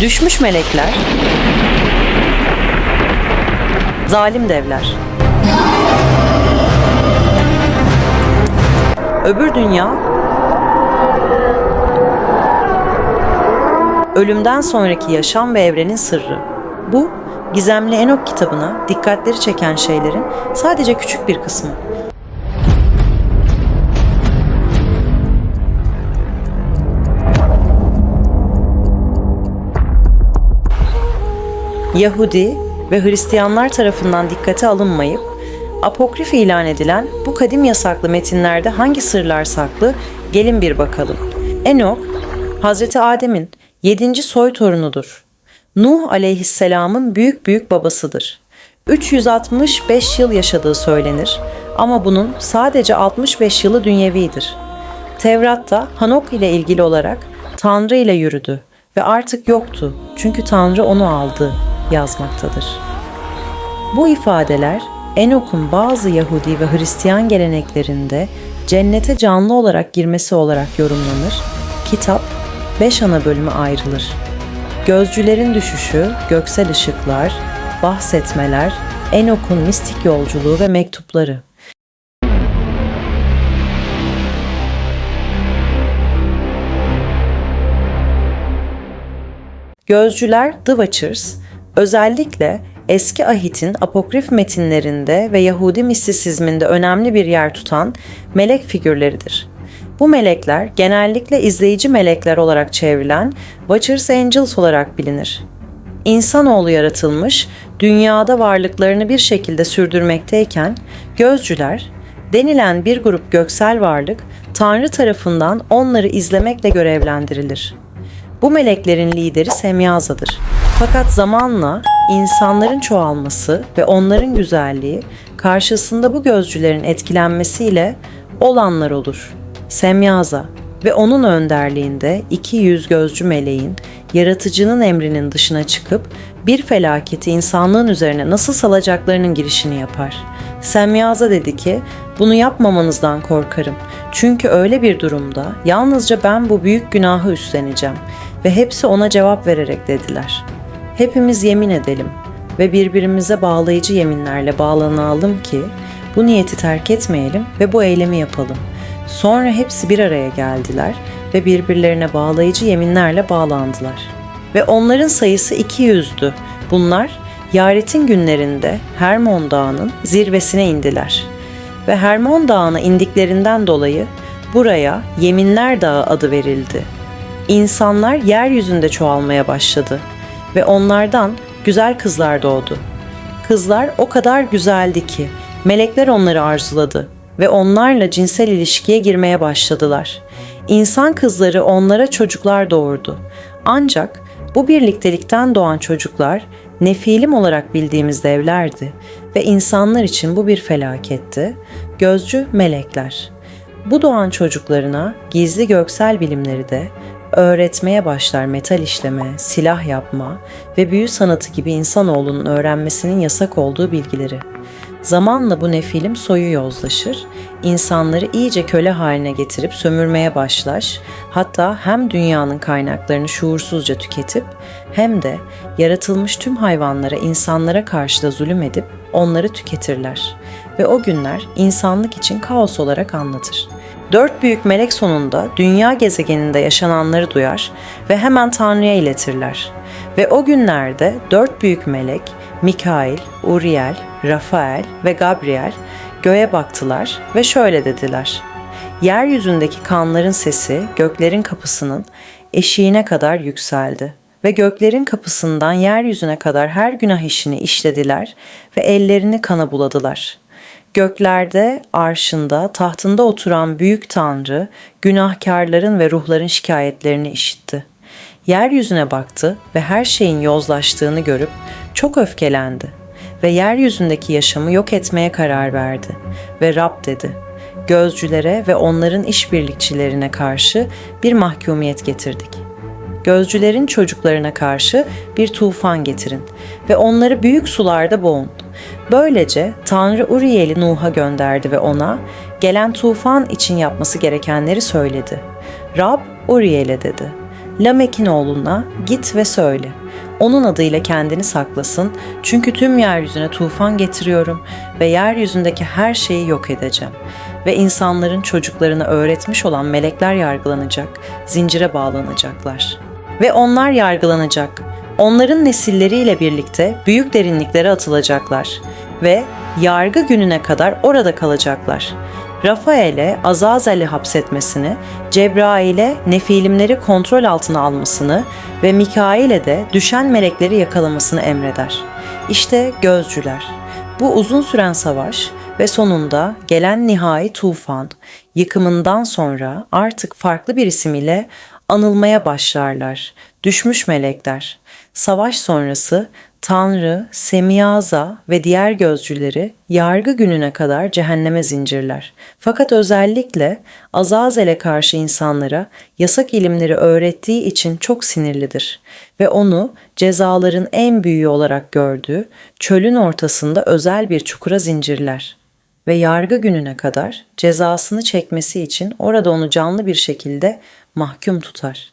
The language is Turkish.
Düşmüş melekler, zalim devler. Öbür dünya, ölümden sonraki yaşam ve evrenin sırrı. Bu, gizemli Enok kitabına dikkatleri çeken şeylerin sadece küçük bir kısmı. Yahudi ve Hristiyanlar tarafından dikkate alınmayıp apokrif ilan edilen bu kadim yasaklı metinlerde hangi sırlar saklı? Gelin bir bakalım. Enok, Hazreti Adem'in 7. soy torunudur. Nuh aleyhisselamın büyük babasıdır. 365 yıl yaşadığı söylenir ama bunun sadece 65 yılı dünyevidir. Tevrat'ta Hanok ile ilgili olarak Tanrı ile yürüdü ve artık yoktu çünkü Tanrı onu aldı yazmaktadır. Bu ifadeler Enok'un bazı Yahudi ve Hristiyan geleneklerinde cennete canlı olarak girmesi olarak yorumlanır. Kitap 5 ana bölüme ayrılır. Gözcülerin düşüşü, göksel ışıklar, bahsetmeler, Enok'un mistik yolculuğu ve mektupları. Gözcüler, The Watchers, özellikle Eski Ahit'in apokrif metinlerinde ve Yahudi mistisizminde önemli bir yer tutan melek figürleridir. Bu melekler genellikle izleyici melekler olarak çevrilen Watchers Angels olarak bilinir. İnsanoğlu yaratılmış, dünyada varlıklarını bir şekilde sürdürmekteyken, gözcüler denilen bir grup göksel varlık Tanrı tarafından onları izlemekle görevlendirilir. Bu meleklerin lideri Semyaza'dır. Fakat zamanla insanların çoğalması ve onların güzelliği karşısında bu gözcülerin etkilenmesiyle olanlar olur. Semyaza ve onun önderliğinde 200 gözcü meleğin yaratıcının emrinin dışına çıkıp bir felaketi insanlığın üzerine nasıl salacaklarının girişini yapar. Semyaza dedi ki, bunu yapmamanızdan korkarım. Çünkü öyle bir durumda yalnızca ben bu büyük günahı üstleneceğim. Ve hepsi ona cevap vererek dediler. Hepimiz yemin edelim ve birbirimize bağlayıcı yeminlerle bağlanalım ki bu niyeti terk etmeyelim ve bu eylemi yapalım. Sonra hepsi bir araya geldiler ve birbirlerine bağlayıcı yeminlerle bağlandılar. Ve onların sayısı 200'dü. Bunlar Yaret'in günlerinde Hermon Dağı'nın zirvesine indiler. Ve Hermon Dağı'na indiklerinden dolayı buraya Yeminler Dağı adı verildi. İnsanlar yeryüzünde çoğalmaya başladı ve onlardan güzel kızlar doğdu. Kızlar o kadar güzeldi ki melekler onları arzuladı ve onlarla cinsel ilişkiye girmeye başladılar. İnsan kızları onlara çocuklar doğurdu. Ancak bu birliktelikten doğan çocuklar nefilim olarak bildiğimiz devlerdi ve insanlar için bu bir felaketti. Gözcü melekler. Bu doğan çocuklarına gizli göksel bilimleri de öğretmeye başlar, metal işleme, silah yapma ve büyü sanatı gibi insanoğlunun öğrenmesinin yasak olduğu bilgileri. Zamanla bu nefilim soyu yozlaşır, insanları iyice köle haline getirip sömürmeye başlar, hatta hem dünyanın kaynaklarını şuursuzca tüketip hem de yaratılmış tüm hayvanlara, insanlara karşı da zulüm edip onları tüketirler. Ve o günler insanlık için kaos olarak anlatır. 4 büyük melek sonunda dünya gezegeninde yaşananları duyar ve hemen Tanrı'ya iletirler. Ve o günlerde 4 büyük melek, Mikail, Uriel, Rafael ve Gabriel göğe baktılar ve şöyle dediler. Yeryüzündeki kanların sesi göklerin kapısının eşiğine kadar yükseldi. Ve göklerin kapısından yeryüzüne kadar her günah işini işlediler ve ellerini kana buladılar. Göklerde, arşında, tahtında oturan büyük Tanrı, günahkarların ve ruhların şikayetlerini işitti. Yeryüzüne baktı ve her şeyin yozlaştığını görüp çok öfkelendi ve yeryüzündeki yaşamı yok etmeye karar verdi. Ve Rab dedi, gözcülere ve onların işbirlikçilerine karşı bir mahkumiyet getirdik. Gözcülerin çocuklarına karşı bir tufan getirin ve onları büyük sularda boğun. Böylece Tanrı Uriel'i Nuh'a gönderdi ve ona gelen tufan için yapması gerekenleri söyledi. Rab Uriel'e dedi, Lamek'in oğluna git ve söyle. Onun adıyla kendini saklasın çünkü tüm yeryüzüne tufan getiriyorum ve yeryüzündeki her şeyi yok edeceğim. Ve insanların çocuklarına öğretmiş olan melekler yargılanacak, zincire bağlanacaklar. Ve onlar yargılanacak. Onların nesilleriyle birlikte büyük derinliklere atılacaklar ve yargı gününe kadar orada kalacaklar. Rafael'e Azazel'i hapsetmesini, Cebrail'e nefilimleri kontrol altına almasını ve Mikail'e de düşen melekleri yakalamasını emreder. İşte gözcüler. Bu uzun süren savaş ve sonunda gelen nihai tufan, yıkımından sonra artık farklı bir isim ile anılmaya başlarlar. Düşmüş melekler. Savaş sonrası Tanrı, Semiyaza ve diğer gözcüleri yargı gününe kadar cehenneme zincirler. Fakat özellikle Azazel'e karşı insanlara yasak ilimleri öğrettiği için çok sinirlidir ve onu cezaların en büyüğü olarak gördüğü çölün ortasında özel bir çukura zincirler ve yargı gününe kadar cezasını çekmesi için orada onu canlı bir şekilde mahkum tutar.